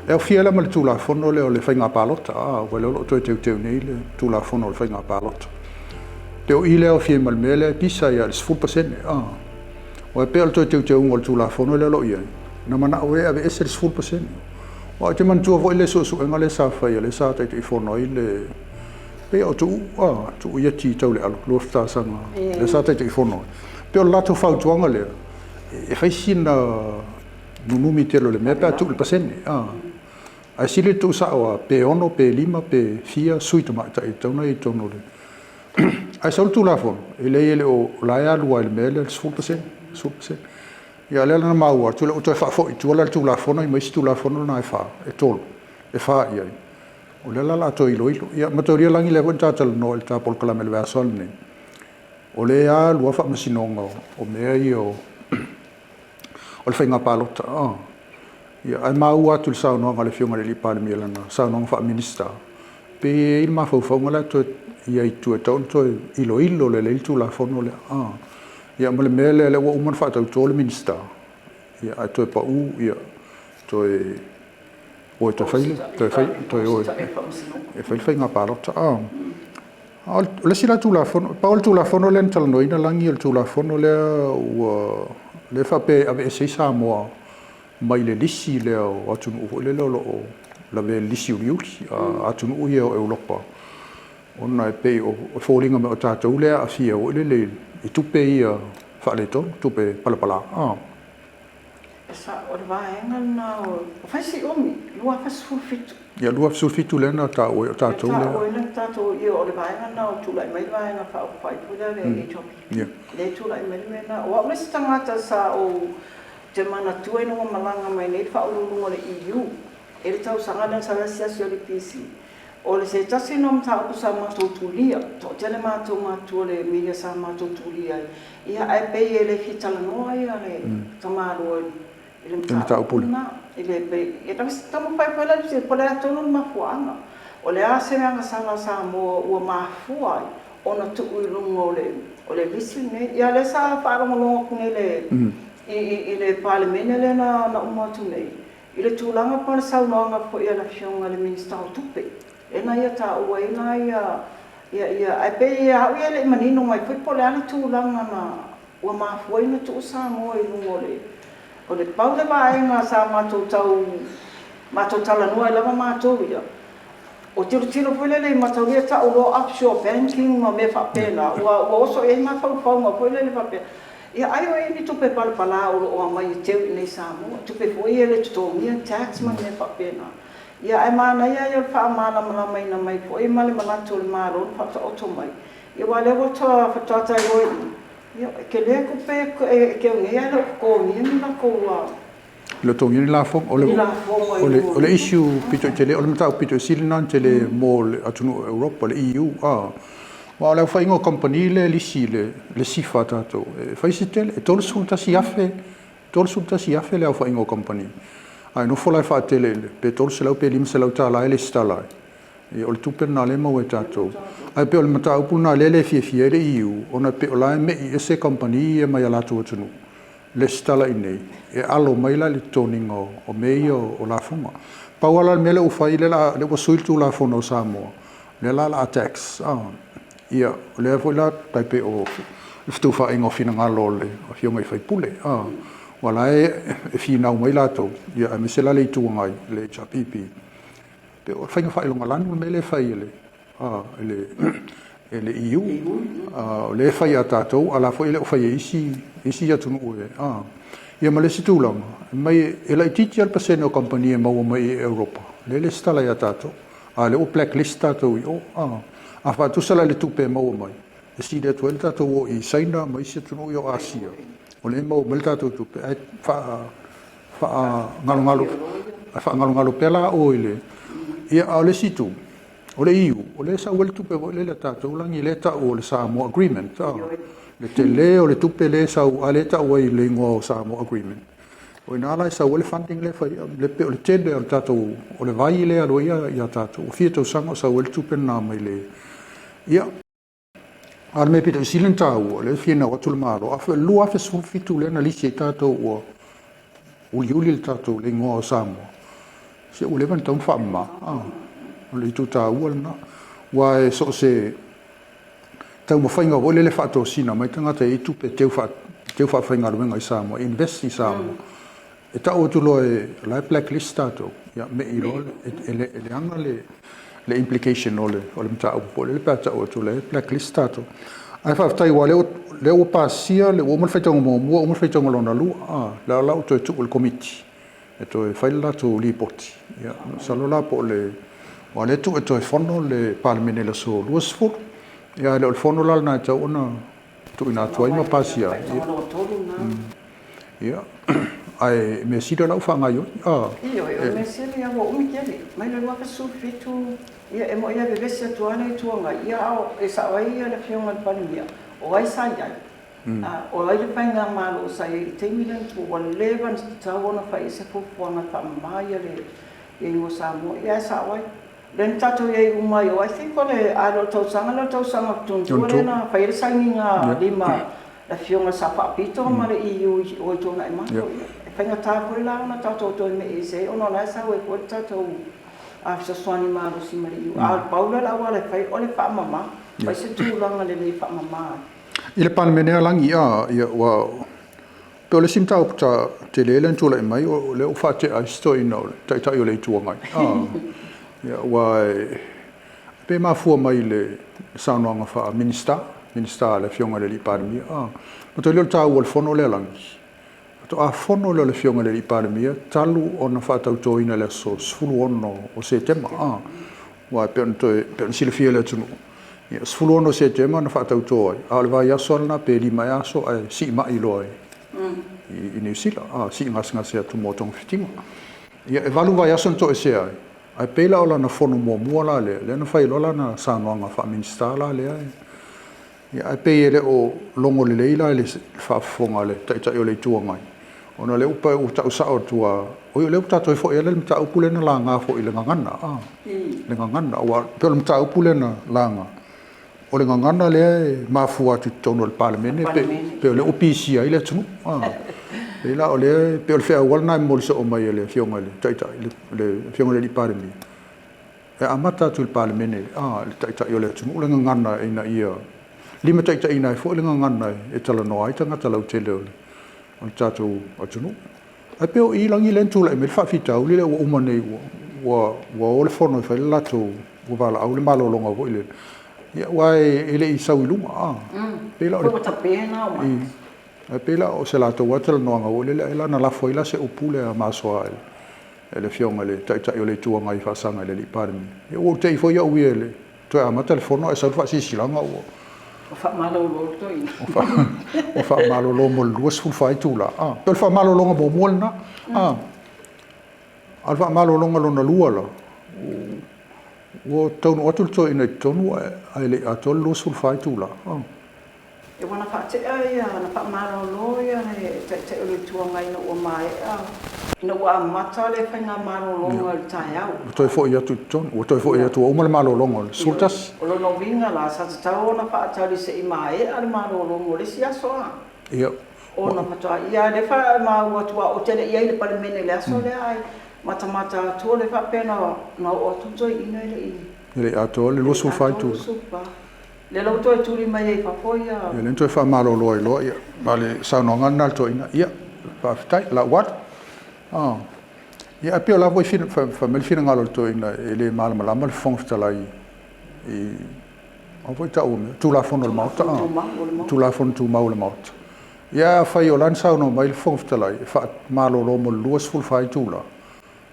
e o fiela ma le tulafono le o le whainga palota ua le o toe teu nei le tulafono o le whainga palota te o i le o fie malmele pisa ia le 10% o e pe o toe teu o le tulafono le o ia na mana o e ave ese le 10% o te man tua vo le so so ngale sa fa le sa te i fono i le pe o tu ia ti tau le lo sta sanga le sa te i fono pe o lato fa tuanga le e fai sina nunumi te lo le me pa tu le pasene a sile tu sa o pe ono pe lima pe fia suita ma ta i tona i tono le ai sol tu la fono e le o la ya lu il mele 10% ia le na mau tu le o fa fo tu la tu la fono i mai tu la fono na fa e tol e fa ia o le la to ilo ia matoria langi le konta tal no el ta por kala mel va sol ne o le a lu fa masinonga o me ia o le whainga palota ia ai mau atu le saunoaga le fioga le lipalemi lana saunoaga faaminista pe i le mafaufauga le toe ia itu e taʻu toe iloilo le lei tulafono le ia ma le mea le ua uma na faatautoa le minista ia ae toe paʻū ia toe oe toe fai toe oe e fai le whainga palota o le sila tulafono pa o le tulafono le na talanoina lagi o le tulafono lea ua le fa pe ave se sa mo mai le lisi le o atunu le lo la ve lisi uliuli atunu ia o Europa ona pe o falling me o tata ule a fia o le i tupe ia fa le to tupe pala sa o le vaenga na o fasi omi lua fasi sulfitu ia lua sulfitu le na ta o tata ule o le tata o ia o le vaenga na o tula mai vaenga fa o fai pula le i topi le tula mai na o le tangata sa o te mana tue no malanga mai nei fa o lungo le EU e le tau sanga na sa sia sio le PC o le se tasi no mta o sa ma to tulia to tele ma to le media sa ma to tulia ia ai pe ele fitala no ia le tamaro ele mta o pula ele pe e tamo pai pala se pala to no ma fuanga o le ase nga sanga sa mo o ma fuai ona tu lungo o le lisi ne ia le sa para mo no kunele i le palemene le na uma tu nei i le tūlanga pa le saunoanga po ia la fionga le minista o tupe e na ia ta ua ina ia ai pe ia au ia le manino mai pui po le ana tūlanga na ua mafua ina tu sa mo i lungo o le pau le vaenga sa matou tala nua i lava matou ia o tiro pui le matou ia ta ulo offshore banking ma me whapena ua oso e ma whauwhaunga pui le whapena ia ai o ni tupe pala o mai teu nei Samoa tupe foi ele tutongia tax man ne papena ia ai mana ia fa mana mai na mai foi male malanto le maro fa auto mai ia wale wo to fa tata i ia ke le ko pe ke ngia lo ko ni na ko wa le tongi la fo o le issue pito tele o le mata pito silina tele mall atunu Europa le EU wa la fa ingo compagnie le lisi le sifa tato fa sitel e tol sulta si afe le fa ingo compagnie ai no fola fa tele pe tol se la pe lim se la tala ele stala e o tu per na le mo tato ai pe o mata u na le fie le EU ona pe o la me e se compagnie mai la tu tunu le stala inei e alo mai la le toningo o meio o la fuma pa wala me le u fa ile la le wasul tu la fono samo le la tax ia le foi la tape o stu fa ingo fina ngalo le o fionga I fai pule wala e fina mai la to ia me se la le tu ngai le chapipi pe o fai fa longa lan me le fai ele EU le fai atato ala foi le fai isi ya tunu ia male si tu long mai ela titi al paseno compagnie mo mai Europa le sta la atato le o blacklist tato a fa tu sala le tupe mo mai e si de tuelta to I saina mai se tu no Asia o le mo melta to tupe fa ngalo pela o ile ia ole si tu o le EU o le sa wel tupe o le tato langi le ta o le Samoa agreement le tele o le tupe le sa o le ta o le ngo Samoa agreement o ina la sa ole funding le fa le pe le tende o tato o le vai le alo ia tato o fia tau sanga sa ole tupen na mai le ia al me pita silen tau le fia na watul malo afa lu afa su fitu le na lisi tato o uli le tato le ngo samo se ole van tau fa ma o le tu tau na wa so se tau mo fainga o le fa to sina mai tanga te itu pe teu fa fainga lo ngai samo invest samo e ta o tulo e la blacklist tato ya me i lo le anga le implication ole mta o pole le pata o tulo e blacklist tato ai fa tai wa le o pasia le o mo fa tongo mo o mo fa tongo lona lu la o to el committee e to e fai la to report ya salo la po le wa le to e to fondo le parlemene le so lu sfo ya le fondo la na ta ona to ina to ai ma pasia ya ai me sito la fa ngai io me sito ia mo umi kele mai le wa su fitu ia e mo ia be vesia tuana i tuanga ia au e sa wai ia le fionga palimia o ai sa ia o ai le painga malo sa i te milan tu wa levan ta ona fa ise fu fuanga ta mai le e ngo sa mo ia sa wai den tato ia u mai o I think ole a lo tau sanga tun tu na fa ile sanginga lima la fionga sa pa pito ma le i o tona e ma Whainga tāpuri la ona tātou toi me e se, ono la sa we ko tātou a fisa swani mālo si mari iu. A paula la wale whai ole wha mama, whai se tūlanga le wha mama. I le panemenea langi ia wa pe ole sim tau puta te lelen tula e mai o le o whate a stoi no tai o le tuangai. Ia wa pe mafua mai le saunoanga wha minister le fionga le li panemia. Ma toi leo tau o le fono le langi. To a fono le fionga le panemia talu ona fatau toina le so sfulu ono o se tema wa pe sile fia le tunu ya sfulu ono se tema na fatau toi a le vai aso na pe lima aso ai si mai loi i New Zealand si ngas ya tu motong fitinga ya evalu vai aso to se ai pela ola na fono mo la le na fai lola na sanoanga fa minister la le ya ai pe ele o longo le leila le fa fonga le tai o le tuangai ona le upa u ta usa o tua o le upa to fo ele mta upule na langa fo ile ngana le ngana wa pe le mta upule na langa o le ngana le mafua tu tono le parlement pe le opisi ile tunu e la o le pe le fa wal na mo so o mai le fionga le tai le fionga le parlement e amata tu le parlement le tai le tunu le ngana ina ia lima tai ina fo le ngana e tala no ai tanga tala utele on tatou atunu a peo I langi len tula me fa fita o le o mane wa o le fono fa lato o vala au le malo longa vo ile ya wa ele I sauiluma pela o ta pena o a pela o se lato watel no nga o le la na la foila se opule a masoa ele fionga le tai o le tua mai fa sanga le parmi e o te fo ya uele to a ma telefono e sa fa si silanga o o fa malo lo to I o fa malo lo mo luas fu fai tula o fa malo lo mo molna al fa malo lo na luala o tonu atul to ina tonu ai le atol luas fu fai tula e wana fa te ai na fa malo lo ya te o le tuanga ina o mai ina wa mata le fa na malo lo al taiao to fo ia tu ton o to fo ia tu o malo lo sultas o lo no vinga la sa tau na fa tali se I mai al malo lo le sia so ia o na fa ia le fa ma o tu o te ia le parlemene le so le ai mata tu le fa pena na o tu to ina le atol le luas fu fai tu le lo to tu mai ai fa foia le to fa malo lo ia vale sa no ngana to ina ia pa tai la wat ia pe la voi fin fa mel fin ngalo to ina ele mal mal fongsta lai e o voi ta ume tu la fon le maut tu la fon tu mau le maut ia fa io lan sa no mai fongsta lai fa malo lo mo luas ful fai tu la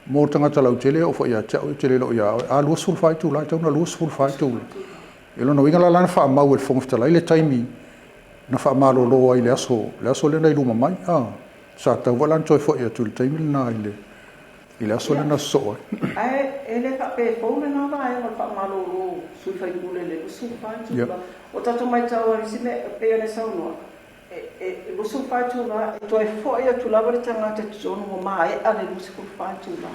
mo tanga tala utele o fa ia cha utele lo ia a luas ful fai tu la ta na luas ful fai tu e lo no winga la lan fa mau le fongsta lai le taimi na fa malo lo ai le aso le nei luma mai sa ta volan toi fo ia tu le taimi na ile aso le na so ai ele fa pe fo me na vai o fa malo lo su fai kule le su fai tu o ta mai tau si me pe le sa no lusu fai tula to e fo ia tula ba tanga te tsono mo mai ale lusu fai tula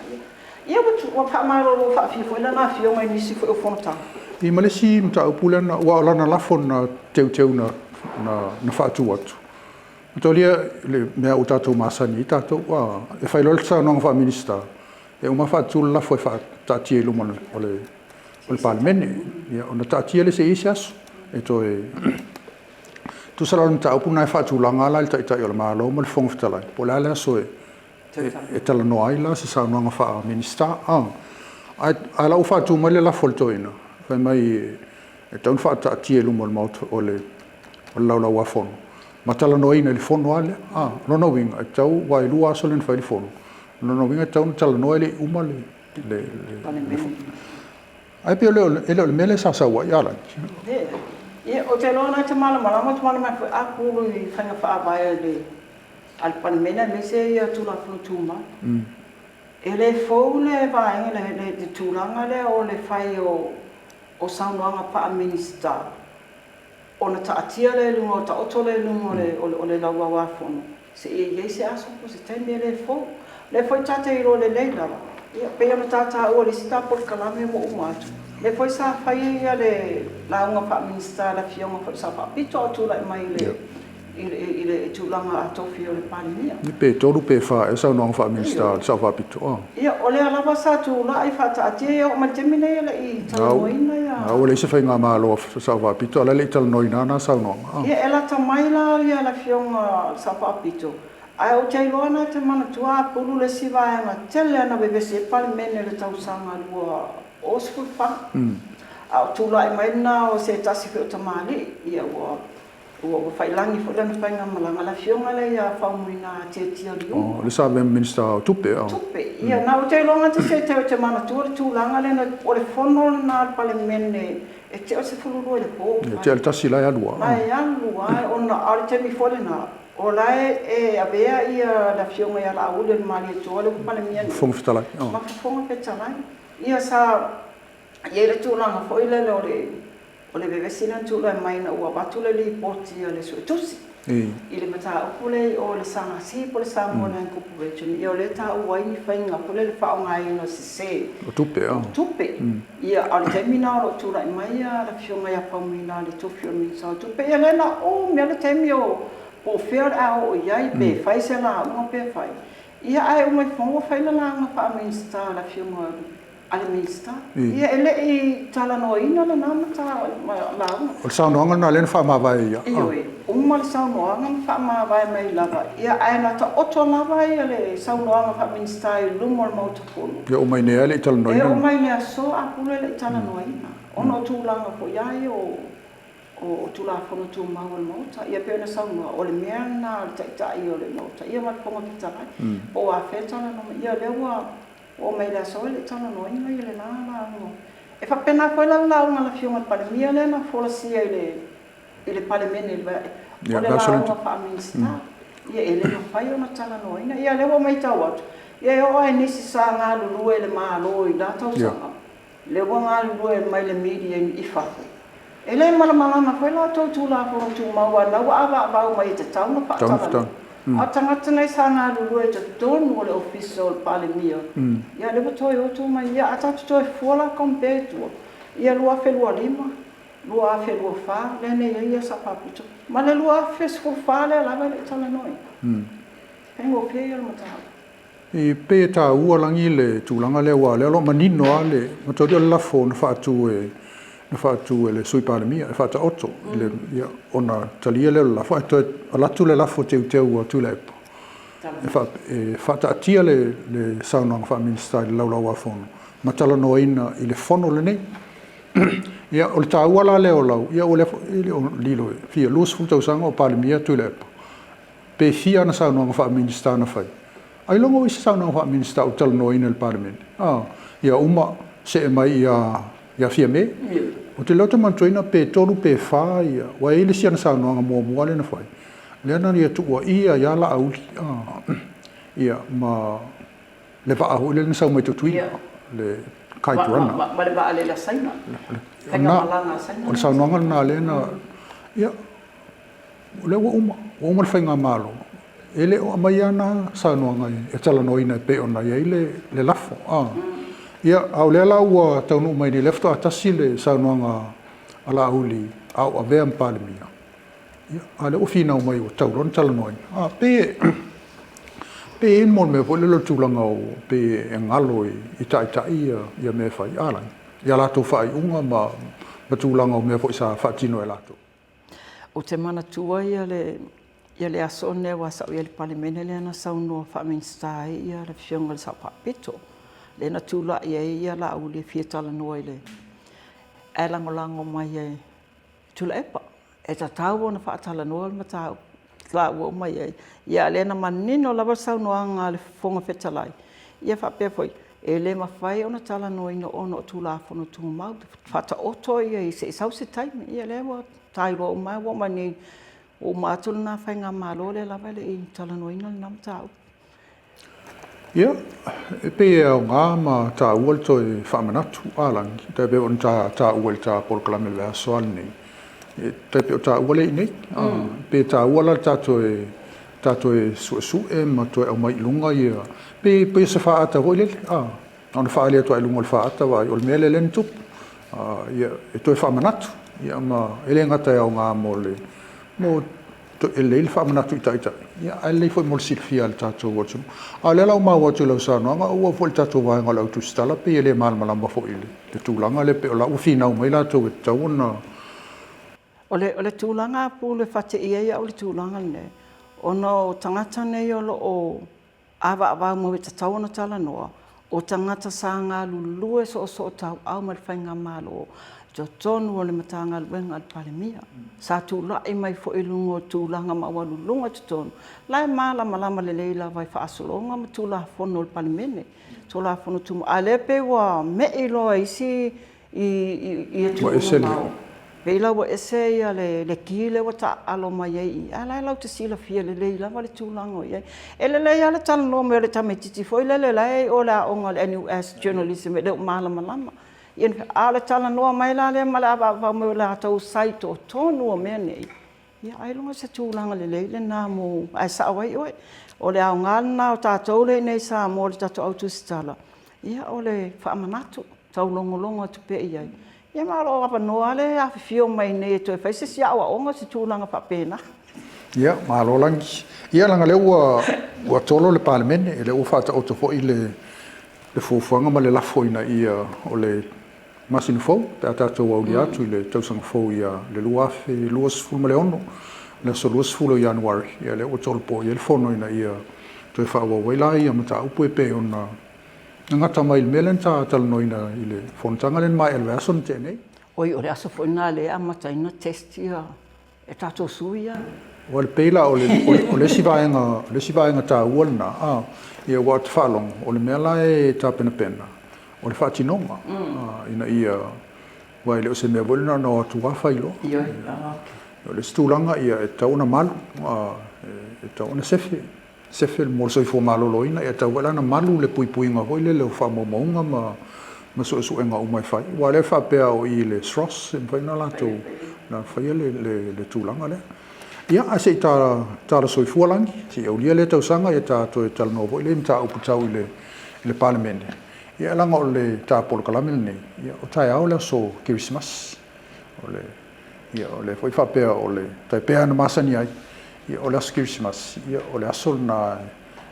ia wa pa maro fa fi fo na fi o mai ni si fo o fonta I Malesi mta upula na wa lana lafon na teu na fa tu watu tolia le mea o tatou masani tatou wa e fai lol sa no fa minister e uma fa tu la fo fa tatie lu mon o le parlamento ia ona tatie le se isias e to e tu sala no tau puna fa tu langa la ta yo ma lo mo fong ftala po la la so e tala no ai la se sa no fa minister a la fa tu mo le la foltoina fa mai e ton fa tatie lu mo mo o le la wa fon matala no ina le fono ale no winga tau wa lua solen fa le fono no winga tau tala no ele uma le ai pe le mele sa wa ya la e o te lona te mala mai a kulu I fanga fa vai le al panmena me se ia tu la flutuma ele fo le vai le tulanga le o le fai o saunoanga pa minister ona taatia le lungo ta oto le lungo o le lawa wa fono se e se aso ko se tende le fo tata I ro le leila ia pe ona tata o le sta por kalame mo umatu le foi sa fai ia le la unga pa minister la fionga foi sa pa pito tu la mai le tulanga a tofi o le palimia ni pe toru pe fa e sa no fa minister sa fa pito ia o le ala sa tu la I fa taatia o ma temine la I tanoina ia o le se fai nga malo sa fa pito la le tanoina na sa no ia ela tamai la ia la fionga sa fa pito ai o te lona te mana tua pulu le siva nga tele ana bebe se palimene le tausanga lua o sfufa a tu la mai na o se tasi fe tamali ia o fai langi fo lana fai nga malanga la fionga le ia fa muina te tia rio le sa minister tupe ia na o te longa te se te mana tua tu langa le na o le fono na palimene e te o se fulu le po te al tasi la lua ai lua ona ar te mi fo le na o lai e avea ia la fionga ia la ule mali tole pale mia fong ftala ma fong petala ia sa ia le tulanga foi le o le vevesina tula mai na ua batule li poti le so tusi ile mata opule o le sanga si pole sanga na incorporation ia le ta ua I fainga pole le fa ngai no se tupe ia al terminal o tula mai ia la fionga ia pamina le tofio mi sa tupe ia le na o me le temio o fer o iai pe fai se la mo pe fai ia ai o mai fongo fai la nga pa minister la fionga al minister ia ele I tala no ina la na mata la o sa no nga na len fa ma vai ia o mal sa no nga fa ma vai mai lava ia ai na ta oto lava ia le sa no nga fa minister lu mo mo to polo ia o mai ne ele tala no ina o mai le so a pule le tala no ina ono tu langa fo iai o tula fono tu mau le mota ia pe na sauna o le mea na ta I o le mota ia mai ponga ki tala o a feta na no ia lewa o mai la so le tala no ina ia le na no e fa pena foi la la fionga pale mia le na fola sia ile pale mene o le la pa minister ia ele no fai ona tala no ina ia lewa mai tawat ia o ai nisi sa nga lulu ele ma lo I la tau sa lewa nga lulu mai le media I fa ele mala na foi la tu la fo tu maua na wa ba mai te tau na pa tala a tangata nei sana lulu e te tonu o le official palemia ia le toi o tu mai ia ata tu toi fola kompetu ia lua felua lima lua felua fa le ne ia sa paputo ma le lua fesful fa le la le tala noi pengo pe ia mata I pe ta ua langi le tulanga le wa le lo manino ale ma to la fo na fa tu fa tu le sui palemia fa ta otto le ia ona talia le la fa to la tu le la fo te tu le fa ta tia le sauna fa minister la wa fono ma tala no ina I le fono le nei ia o ta wala le o la ia o le lilo fia lus fu sanga o palemia tu le pe fia na sauna fa minister na fai ai longo I sauna fa minister o tala no ina le parlamento ia uma se mai ia fia me o te lota mantoina pe toru pe fa ia wa ele sia na sa no mo le na fai le na ia tu ia ya la au ia ma le va au le na sa mai tu le kai tu ana ma le va ale la saina tenga malanga saina o sa no na le na ia le o le whainga malo. Ele o mai ana sa no ngai e tala no ina pe ona ye le lafo. Ia au le la ua taunu mai ni lefto atasi le sa no nga ala uli au ave am palemia. Ia ale o fina mai o tauron tala no ina. Pe in mon me vo le lo tulanga o pe engalo I tai ia me fai ala. Ia la to fai unga ma tulanga o me fo sa fatino e lato. O te mana tua ia le aso ne wa sa ia le palemene le na sa no fa minsta ia le fionga sa pa pito. Le na tula ia la u le fietala no ile. E lango mai e tula epa. E ta tau na fa tala no ma tau. La u mai ia le na manino la sa no anga le fonga fetalai. Ia fa pe foi. E le mawhai ona tala no ina ono tula fono tu mau. Fata oto ia I se sau se taime. Ia le wa tai ro mai wa mani o matul na whainga malo le lawa le I tala no ina nam tau. Ia, e pe o ngā ma tā ual toi whamanatu ālangi. Tai pe on tā ual tā polkalame lea soal nei. Tai pe o tā ual e nei. Pe tā uala tā toi su e ma toi au mai lunga ia. Pe se whaata hoi lele. Ona whaalea toi lunga le whaata wai. Ol mele len tup. Ia, e toi whamanatu. Ia ma ele ngata e au ngā mo le. Mo e leil whamanatu ita. Ia, ai lei foi mo le silfia le tātou watu. A le lau mau watu lau sānuanga, ua fo le tātou vaenga lau tustala, pe ele malmalamba fo ile. Le tūlanga le pe o lau whina mai lātou e tauna. O le tūlanga pu le whate ia o le tūlanga ne. Ono tangata nei o lo o awa mo e tatau na tala noa. O tangata sa ngā lulue so tau au ma le whainga malo. Jo tonu o le matanga luenga al palemia. Sa tūlai mai fo ilungo tūlanga ma walu lunga tonu. Lai malama le leila vai whaasolonga ma tūla fono al palemene. Tūla fono tumu. A le pe wa me iloa isi I tūlanga mau. Peila wa ese ia le kile wa ta alo mai ai. Ala lau te sila fia le leila wa le tūlanga o iai. Ele leia le tala no me le tametiti fo ile le lai o la onga le NUS journalism e leo malama. Ian ala tala noa mai la le mala va mo la tau site o tonu o mene. Ia ai longa se tūlanga le leile na mo ai sa wai oi. O le au ngana o tātou le nei sa mo le tātou au tūsitala. Ia o le whaamanatu tau longolonga tupe iai. Ia maro apa noa le a fio mai nei to fa se sia wa onga se tūlanga pa pena. Ia malo langi. Ia langa le ua tolo le palemene e le ua whata auto fo I le fuafuanga ma le lafo ina ia o le masinu fau, pe a tātou au li atu I le tausanga fau ia le luafe, luas fulma le ono, le so luas fulo Januari, ia le ua tolo po, ia le fono ina ia toi whaawa waila ia ma tā upu e pe ona ngata mai il melen tā talano ina I le fonotanga len mai elwe aso na tēnei. Oi, o le aso fo ina le amata ina testi ia e tātou sui ia. O le peila o le sivaenga tā ualna, ia wa te whalong, o le mea lai tā pena. O le whātinonga, ina ia wai leo se mea volina no atu wafailo. O le stūlanga ia e tauna malu, e tauna sefe mo soi fo malolo ina, e tau wala na malu le puipuinga hoi le leo whamomaunga ma suenga umai whai. Wa le whapea o I le sros, e mwhaina lato na whaia le tūlanga le. Ia, a se tāra soi fualangi, si au lia le tausanga e tātou e talanovo, I le mta uputau I le palemene. Ia langa o le tā polkalame nei, ia o tai au le so Christmas, o le foi whapea o le tai pea na masani ai, ia o le aso Christmas, ia o le aso na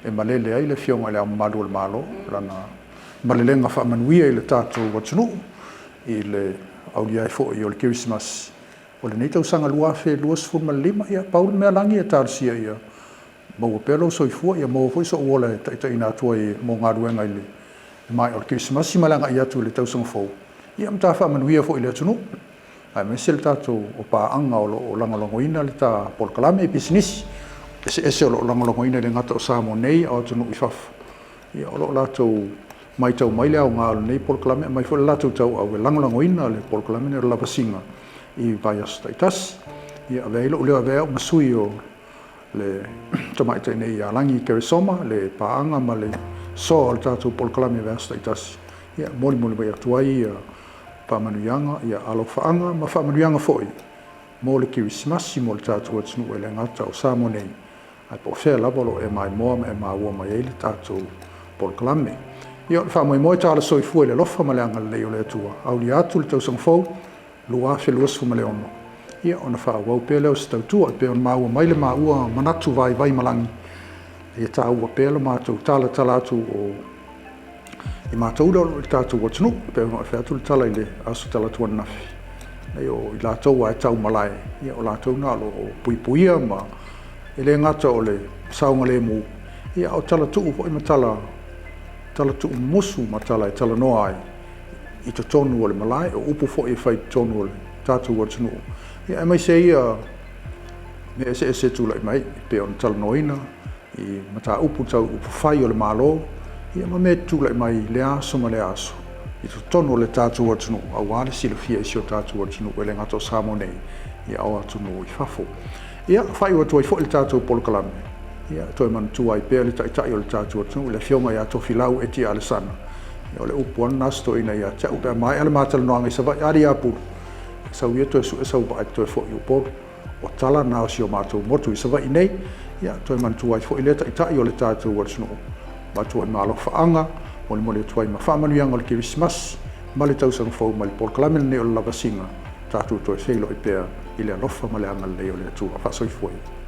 e malele ai le fionga le amadu o le malo, rana malelenga whaamanuia I le tātou watunu, I le au lia e fo I o le Christmas, o le neitau sanga luafe luas fulma lima ia paul mea langi e tarsia ia mau pelo soifua ia mau foi so ola ta ina tua I mo ngaruenga ile mai o Christmas si malanga ia tu le tau sanga fo ia mta fa manuia fo ile tunu ai mesel tato o pa anga o langa longoina le ta polkalame business ese o langa longoina le ngata o samo nei o tunu I faf ia o lato mai tau mai le au nga nei polkalame mai fo lato tau au langa longoina le polkalame ne la pasinga I vaias taitas ia veilo o leo vea masui o le tamaita nei ia langi keresoma le paanga ma le so al tātou polkalame vaias taitas ia moli mai atuai ia pamanuianga ia alo faanga ma famanuianga foi mo le Christmas mo le tātou atunu e le ngata o Samoa nei ai po fea lava lo e mai moa e maua mai e le tātou Polokalame. Ia le whamoe tāla soifua le lofa ma le anga leo le atua. Au li atu le tausang fau, lua wheluasu ma le ono. Ia ona whaawau pēr leo se tautua e pēr on maua mai le maua manatu vai malangi. Ia tā ua pēr le mātou tāla atu o i mātou leo le tātou atunu, pēr on e wheatu le tala i le asu tala tua nafi. Nei o i lātou a e tau malai, ia o lātou nā lo o puipuia ma e le ngata o le saunga le mu. Ia o tala tuu po i matala tuu musu matala e tala noa ai i to tonu o le malai o upu fo i whai tonu o le tātou atunu. Ia e mai se ia me e se tula i mai pe on tala noina i mata upu tau upu whai o le malo. Ia ma me tula i mai le aso ma le aso. I to tonu o le tātou atunu a wale sila fia isi o tātou atunu e le ngato Samoa nei i au atunu i whafo. Ia whai o tuai fo i le tātou Polokalame. Ia toi man tua i pēr le tai o le tātou atunu le whionga ia tofi lau e tia ale sana. Ia o le upu ana nasto ina ia tia upe mai ale mātala noanga i savai ari apuru. Sau ia toi su e sau ba toi fo i upor o tala nao si o mātou motu i savai nei. Ia toi man tua i fo i le tai o le tātou atunu. Ma tua i malo whaanga, mole tuai ma whamanuianga o le Christmas, ma le tausanga fau ma le Polokalame nei o le lavasinga. Tātou toi whilo i pēr i le alofa ma le anga leo le atua. Whasoi foi.